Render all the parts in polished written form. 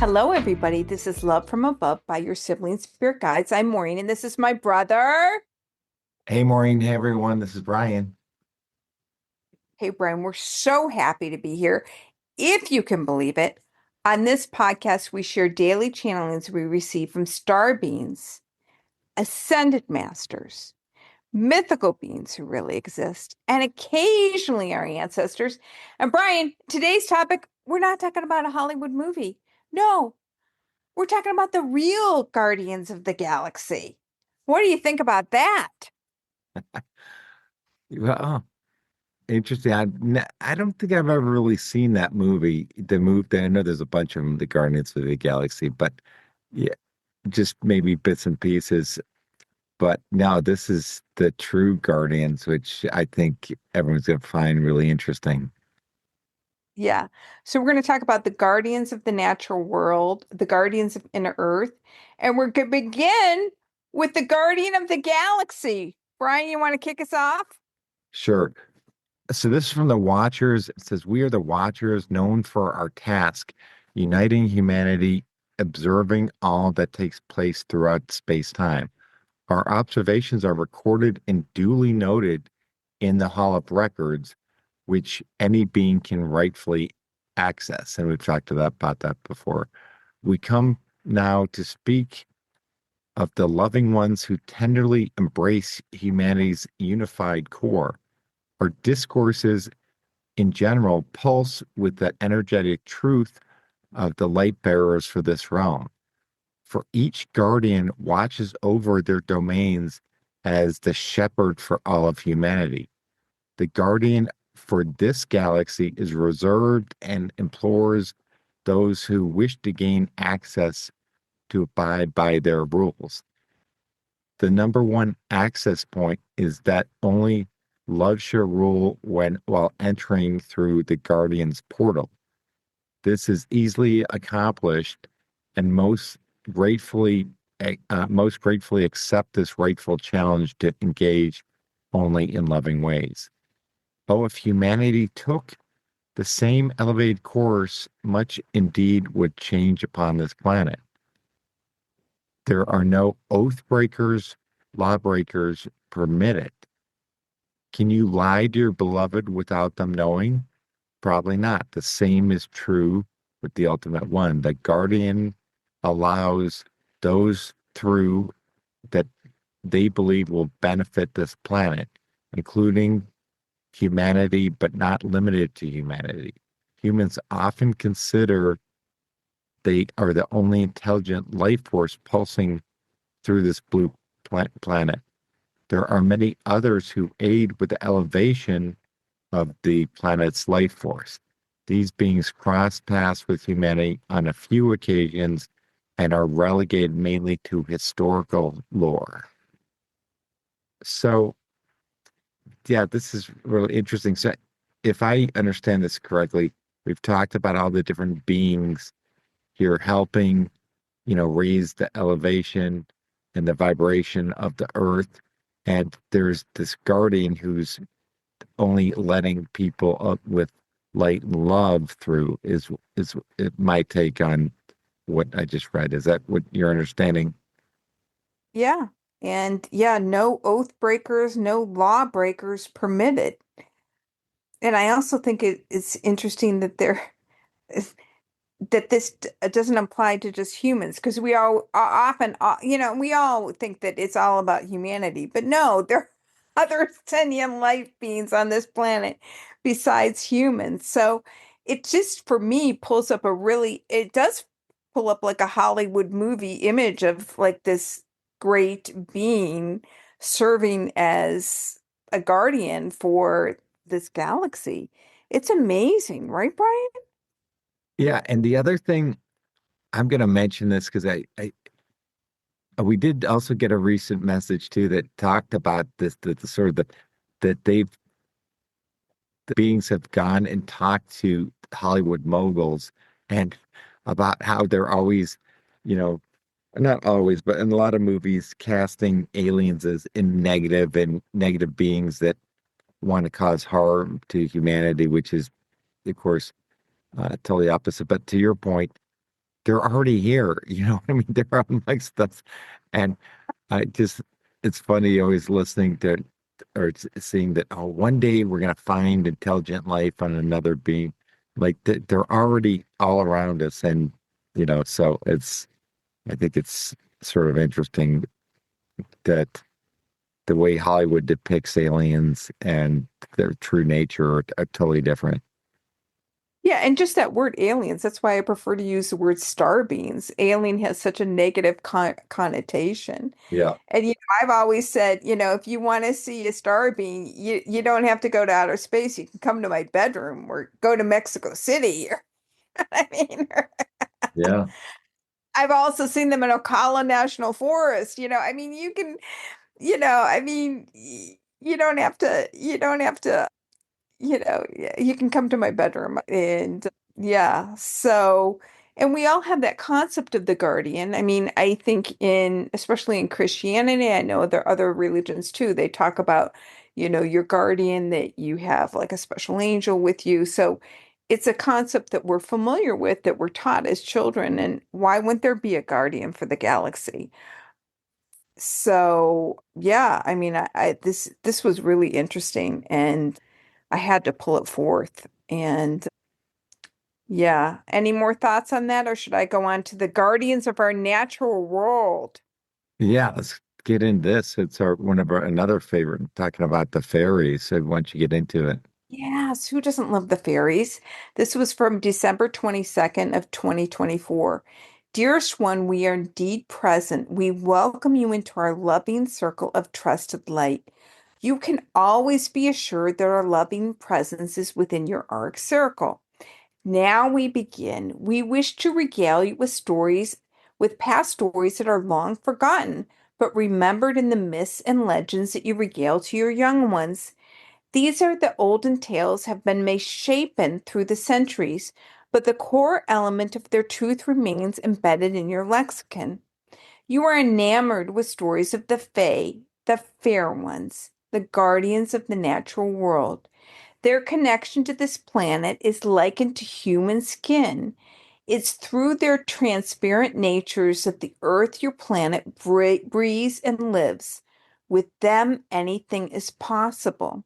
Hello, everybody. This is Love from Above by your Sibling Spirit Guides. I'm Maureen, and this is my brother. Hey, Maureen. Hey, everyone. This is Brian. Hey, Brian, we're so happy to be here. If you can believe it, on this podcast, we share daily channelings we receive from star beings, ascended masters, mythical beings who really exist, and occasionally our ancestors. And Brian, today's topic, we're not talking about a Hollywood movie. No, we're talking about the real Guardians of the Galaxy. What do you think about that? Well, interesting. I don't think I've ever really seen that movie. The movie, I know there's a bunch of them, the Guardians of the Galaxy, but yeah, just maybe bits and pieces. But no, this is the true Guardians, which I think everyone's going to find really interesting. Yeah. So we're going to talk about the guardians of the natural world, the guardians of inner earth, and we're going to begin with the guardian of the galaxy. Brian, you want to kick us off? Sure. So this is from the Watchers. It says, "We are the Watchers, known for our task, uniting humanity, observing all that takes place throughout space-time. Our observations are recorded and duly noted in the Hall of Records, which any being can rightfully access." And we've talked about that before. We come now to speak of the loving ones who tenderly embrace humanity's unified core. Our discourses in general pulse with the energetic truth of the light bearers for this realm. For each guardian watches over their domains as the shepherd for all of humanity. The guardian for this galaxy is reserved and implores those who wish to gain access to abide by their rules. The number one access point is that only love shall rule while entering through the guardian's portal. This is easily accomplished, and most gratefully accept this rightful challenge to engage only in loving ways. Oh, if humanity took the same elevated course, much indeed would change upon this planet. There are no oath breakers, lawbreakers permitted. Can you lie to your beloved without them knowing? Probably not. The same is true with the ultimate one. The guardian allows those through that they believe will benefit this planet, including humanity, but not limited to humanity. Humans often consider they are the only intelligent life force pulsing through this blue planet. There are many others who aid with the elevation of the planet's life force. These beings cross paths with humanity on a few occasions and are relegated mainly to historical lore. So, yeah, this is really interesting. So, if I understand this correctly, we've talked about all the different beings here helping, raise the elevation and the vibration of the earth. And there's this guardian who's only letting people up with light and love through is my take on what I just read. Is that what you're understanding? Yeah. And yeah, no oath breakers, no law breakers permitted. And I also think it's interesting that doesn't apply to just humans because we all often, we all think that it's all about humanity, but no, there are other sentient life beings on this planet besides humans. So it just, for me, it does pull up like a Hollywood movie image of like this great being serving as a guardian for this galaxy. It's amazing, right, Brian? Yeah, and the other thing I'm going to mention this because we did also get a recent message too that talked about this the sort of that the beings have gone and talked to Hollywood moguls and about how they're always, you know, not always, but in a lot of movies, casting aliens as in negative and negative beings that want to cause harm to humanity, which is, of course, totally opposite. But to your point, they're already here. You know what I mean? They're amongst us. And I just, it's funny always listening to or seeing that, oh, one day we're going to find intelligent life on another being. Like they're already all around us. And, so I think it's sort of interesting that the way Hollywood depicts aliens and their true nature are totally different. Yeah, and just that word aliens, that's why I prefer to use the word star beings. Alien has such a negative connotation. Yeah. And I've always said, if you want to see a star being, you don't have to go to outer space. You can come to my bedroom or go to Mexico City. I mean, Yeah. I've also seen them in Ocala National Forest. I mean, you can, I mean, you don't have to, yeah, you can come to my bedroom and yeah. So, and we all have that concept of the guardian. I mean, I think especially in Christianity, I know there are other religions too. They talk about, your guardian, that you have like a special angel with you. So it's a concept that we're familiar with, that we're taught as children. And why wouldn't there be a guardian for the galaxy? So yeah, I mean, this was really interesting, and I had to pull it forth. And yeah, any more thoughts on that, or should I go on to the guardians of our natural world? Yeah, let's get in this. It's one of our another favorite talking about the fairies. So once you get into it. Yes, who doesn't love the fairies? This was from December 22nd of 2024. Dearest one, we are indeed present. We welcome you into our loving circle of trusted light. You can always be assured that our loving presence is within your arc circle. Now we begin. We wish to regale you with past stories that are long forgotten, but remembered in the myths and legends that you regale to your young ones. These are the olden tales have been misshapen through the centuries, but the core element of their truth remains embedded in your lexicon. You are enamored with stories of the Fae, the fair ones, the guardians of the natural world. Their connection to this planet is likened to human skin. It's through their transparent natures that the earth, your planet, breathes and lives. With them, anything is possible.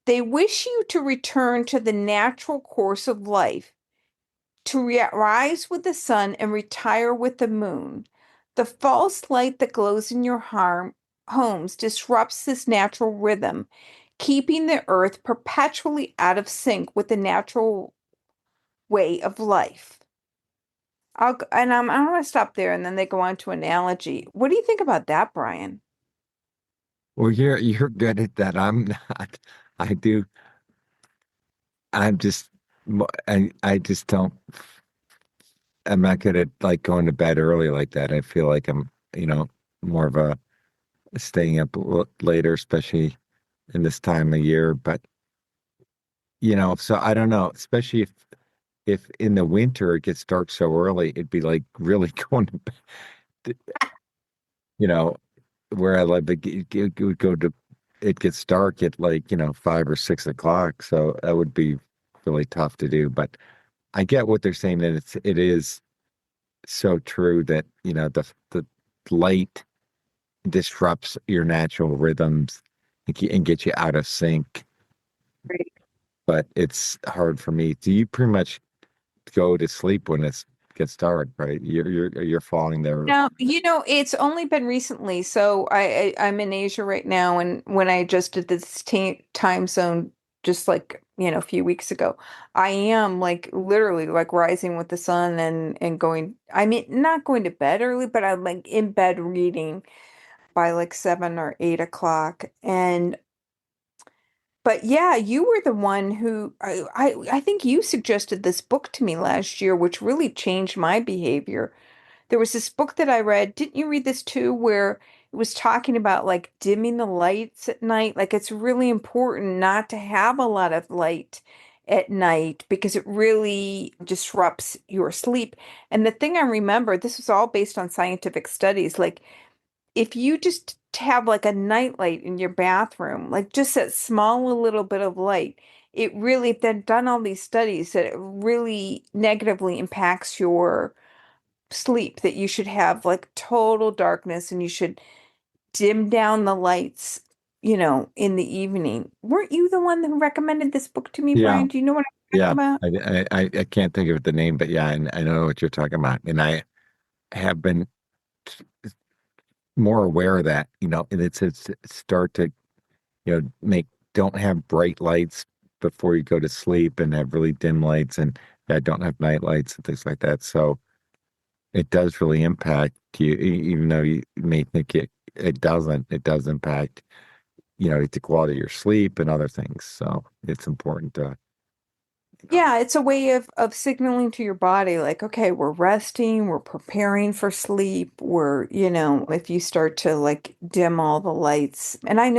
They wish you to return to the natural course of life, to rise with the sun and retire with the moon. The false light that glows in your homes disrupts this natural rhythm, keeping the earth perpetually out of sync with the natural way of life. I'm going to stop there, and then they go on to analogy. What do you think about that, Brian? Well, you're good at that. I'm not. I do. I'm just. I just don't. I'm not good at like going to bed early like that. I feel like I'm, more of a staying up later, especially in this time of year. But so I don't know. Especially if in the winter it gets dark so early, it'd be like really going to bed. You know, where I live, it would go to, it gets dark at like, 5 or 6 o'clock. So that would be really tough to do. But I get what they're saying that it is so true that, the light disrupts your natural rhythms and get you out of sync. Right. But it's hard for me. Do you pretty much go to sleep when it gets dark, right? You're falling there. Now, it's only been recently. So I'm in Asia right now, and when I adjusted this time zone just like, a few weeks ago, I am like literally like rising with the sun and going, I mean, not going to bed early, but I'm like in bed reading by like 7 or 8 o'clock. But yeah, you were the one who I think you suggested this book to me last year, which really changed my behavior. There was this book that I read. Didn't you read this too, where it was talking about like dimming the lights at night? Like it's really important not to have a lot of light at night because it really disrupts your sleep. And the thing I remember, this was all based on scientific studies, like if you just have like a nightlight in your bathroom, like just that small little bit of light, it really, they've done all these studies that it really negatively impacts your sleep, that you should have like total darkness and you should dim down the lights, in the evening. Weren't you the one who recommended this book to me, Yeah, Brian? Do you know what I'm talking yeah. about? I can't think of the name, but yeah, I know what you're talking about. And I have been more aware of that, and it's start to, make don't have bright lights before you go to sleep and have really dim lights and yeah, don't have night lights and things like that. So it does really impact you, even though you may think it doesn't. It does impact, the quality of your sleep and other things. So it's important to, Yeah, it's a way of signaling to your body like, okay, we're resting, we're preparing for sleep, if you start to like dim all the lights. And I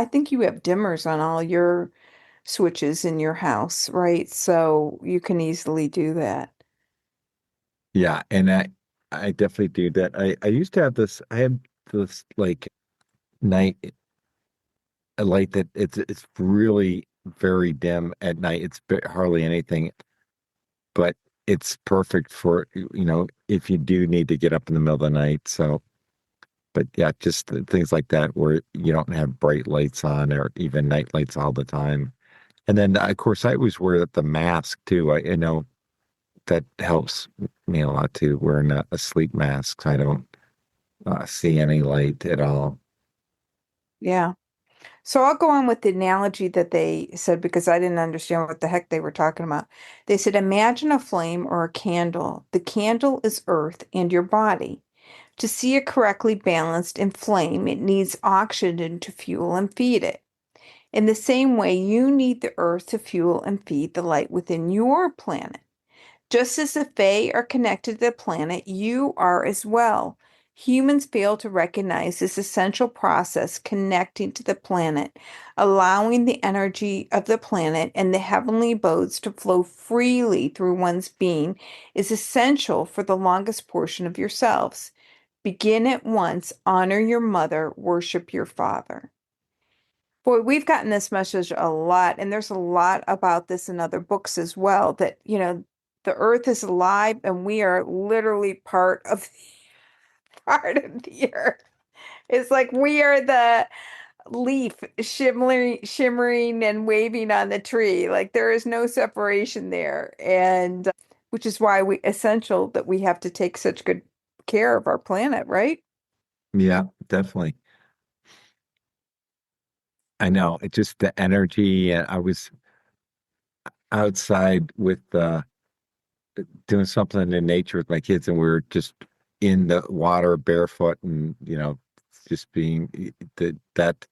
think you have dimmers on all your switches in your house, right? So you can easily do that. yeah. And I definitely do that. I used to have I had this like night, a light that it's really very dim at night. It's hardly anything, but it's perfect for, if you do need to get up in the middle of the night. So, but yeah, just things like that where you don't have bright lights on or even night lights all the time. And then, of course, I always wear the mask too. I know that helps me a lot too, wearing a sleep mask. So I don't see any light at all. Yeah. So I'll go on with the analogy that they said because I didn't understand what the heck they were talking about. They said, imagine a flame or a candle. The candle is earth and your body. To see it correctly balanced in flame, it needs oxygen to fuel and feed it. In the same way, you need the earth to fuel and feed the light within your planet. Just as the Fae are connected to the planet, you are as well. Humans fail to recognize this essential process connecting to the planet, allowing the energy of the planet and the heavenly abodes to flow freely through one's being is essential for the longest portion of yourselves. Begin at once, honor your mother, worship your father. Boy, we've gotten this message a lot, and there's a lot about this in other books as well, that, the earth is alive and we are literally part of part of the earth. It's like we are the leaf shimmering and waving on the tree. Like there is no separation there. And which is why we essential that we have to take such good care of our planet, right? Yeah, definitely. I know. It's just the energy. I was outside with doing something in nature with my kids, and we were just in the water barefoot, and just being that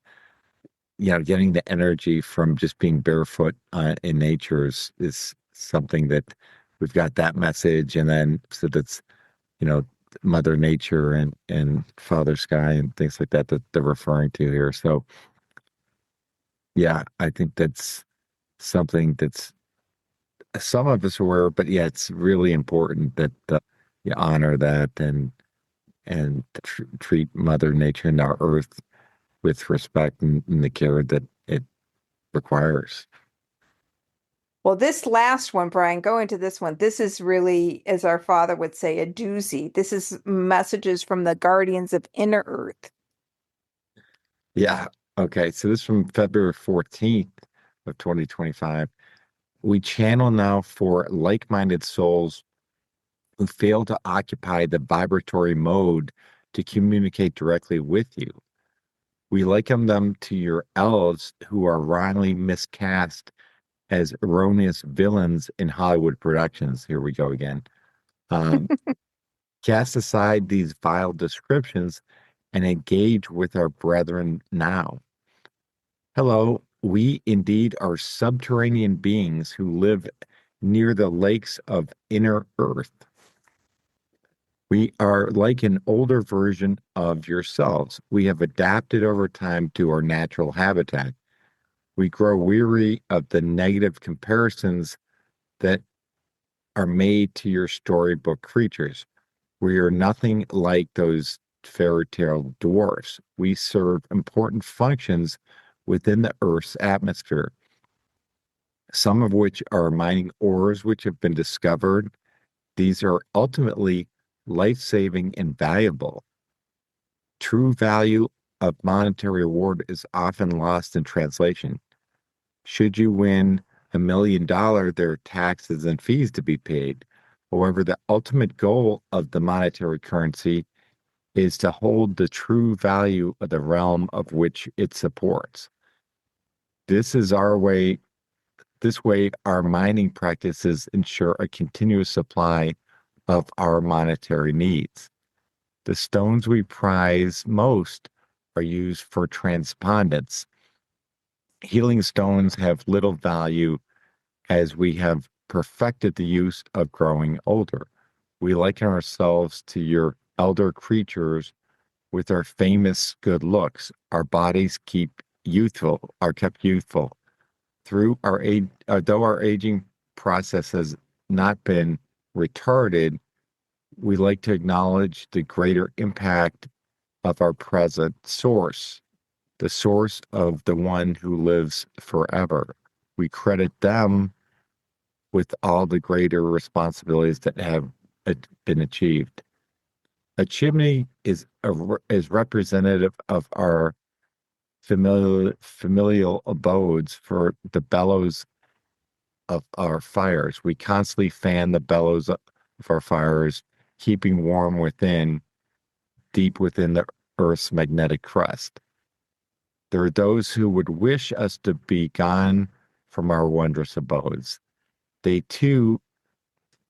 getting the energy from just being barefoot in nature is something that we've got that message, and then so that's you know Mother Nature and Father Sky and things like that they're referring to here. So yeah, I think that's something that's some of us are aware, but yeah, it's really important that you honor that and treat Mother Nature and our Earth with respect and the care that it requires. Well, this last one, Brian, go into this one. This is really, as our father would say, a doozy. This is messages from the guardians of inner earth. Yeah. Okay. So this is from February 14th of 2025. We channel now for like-minded souls who fail to occupy the vibratory mode to communicate directly with you. We liken them to your elves who are wrongly miscast as erroneous villains in Hollywood productions. Here we go again. Um, Cast aside these vile descriptions and engage with our brethren now. Hello, we indeed are subterranean beings who live near the lakes of inner earth. We are like an older version of yourselves. We have adapted over time to our natural habitat. We grow weary of the negative comparisons that are made to your storybook creatures. We are nothing like those fairy tale dwarfs. We serve important functions within the Earth's atmosphere, some of which are mining ores which have been discovered. These are ultimately life-saving and valuable. True value of monetary reward is often lost in translation. Should you win $1 million, there are taxes and fees to be paid. However, the ultimate goal of the monetary currency is to hold the true value of the realm of which it supports. This is our way, this way, our mining practices ensure a continuous supply of our monetary needs. The stones we prize most are used for transpondence. Healing stones have little value as we have perfected the use of growing older. We liken ourselves to your elder creatures with our famous good looks. Our bodies are kept youthful. Through our age, though our aging process has not been retarded, we like to acknowledge the greater impact of our present source, the source of the one who lives forever. We credit them with all the greater responsibilities that have been achieved. A chimney is representative of our familial abodes for the bellows of our fires. We constantly fan the bellows of our fires, keeping warm deep within the Earth's magnetic crust. There are those who would wish us to be gone from our wondrous abodes. They too,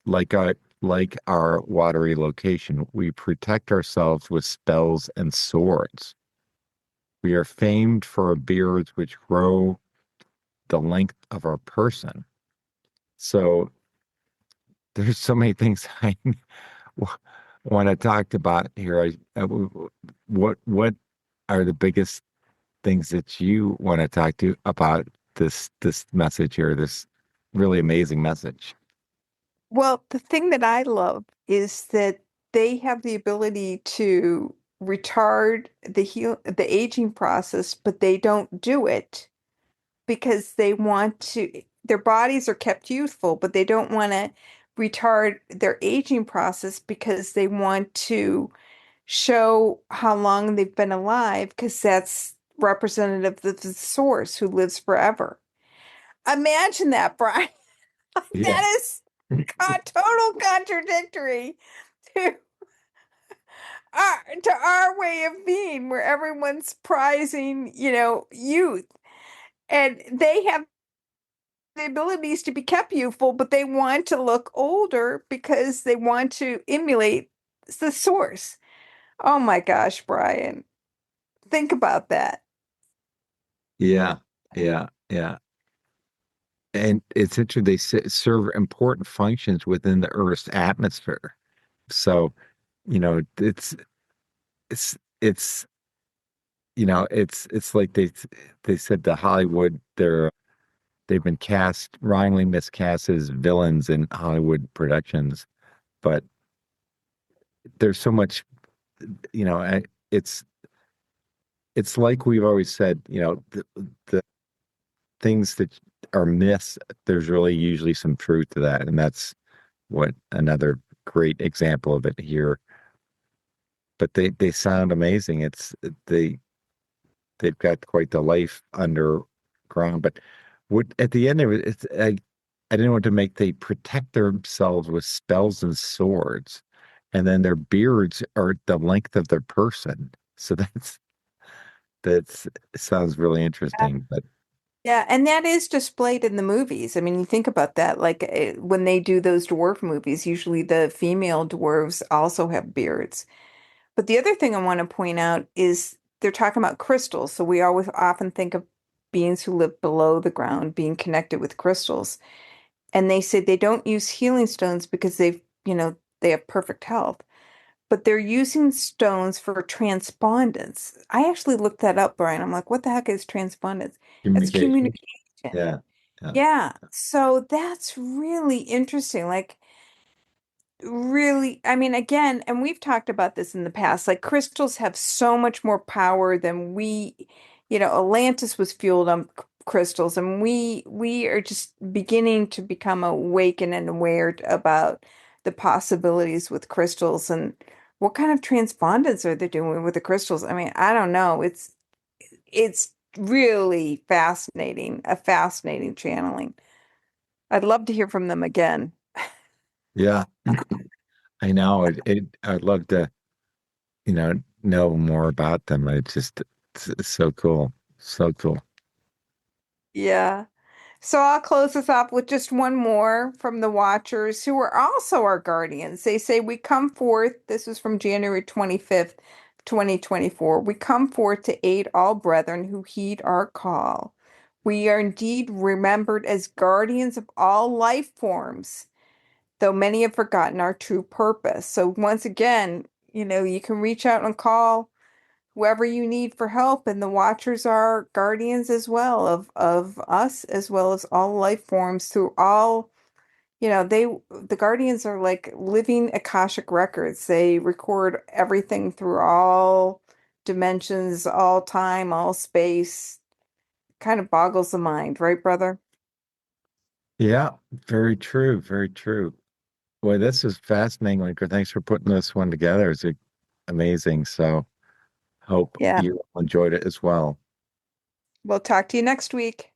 like our watery location, we protect ourselves with spells and swords. We are famed for our beards which grow the length of our person. So there's so many things I want to talk about here. What are the biggest things that you want to talk to about this message here, this really amazing message? Well, the thing that I love is that they have the ability to retard the aging process, but they don't do it because they want to, their bodies are kept youthful, but they don't want to retard their aging process because they want to show how long they've been alive because that's representative of the source who lives forever. Imagine that, Brian. Yeah. That is total contradictory to our way of being, where everyone's prizing, youth, and they have the abilities to be kept youthful, but they want to look older because they want to emulate the source. Oh my gosh, Brian, think about that. Yeah, yeah, yeah. And it's interesting, serve important functions within the Earth's atmosphere. So, you know, it's it's like they said the Hollywood they've been wrongly miscast as villains in Hollywood productions, but there's so much, you know, it's it's like we've always said, the things that are myths, there's really usually some truth to that, and that's what another great example of it here. But they sound amazing. They they've got quite the life underground. But what at the end of it, I didn't want to make they protect themselves with spells and swords, and then their beards are the length of their person. So that's sounds really interesting. But Yeah, and that is displayed in the movies. I mean, you think about that, like when they do those dwarf movies, usually the female dwarves also have beards. But the other thing I want to point out is they're talking about crystals. So we always often think of beings who live below the ground being connected with crystals. And they say they don't use healing stones because they have perfect health, but they're using stones for transpondence. I actually looked that up, Brian. I'm like, what the heck is transpondence? It's communication, communication. yeah, yeah. Yeah. So that's really interesting. Like, really, I mean, again, and we've talked about this in the past, like crystals have so much more power than Atlantis was fueled on crystals, and we are just beginning to become awakened and aware about the possibilities with crystals and what kind of transpondence are they doing with the crystals? I mean, I don't know. It's really fascinating, a fascinating channeling. I'd love to hear from them again. Yeah, I know I'd love to, know more about them. It's so cool. So cool. Yeah. So I'll close this up with just one more from the Watchers, who are also our guardians. They say, "We come forth," this is from January 25th, 2024. "We come forth to aid all brethren who heed our call. We are indeed remembered as guardians of all life forms, though many have forgotten our true purpose." So once again, you can reach out and call whoever you need for help, and the Watchers are guardians as well of us as well as all life forms through all, the guardians are like living Akashic records. They record everything through all dimensions, all time, all space. Kind of boggles the mind, right, brother? Yeah, very true. Very true. Boy, this is fascinating, Linker. Thanks for putting this one together. It's amazing. So hope Yeah. you enjoyed it as well. We'll talk to you next week.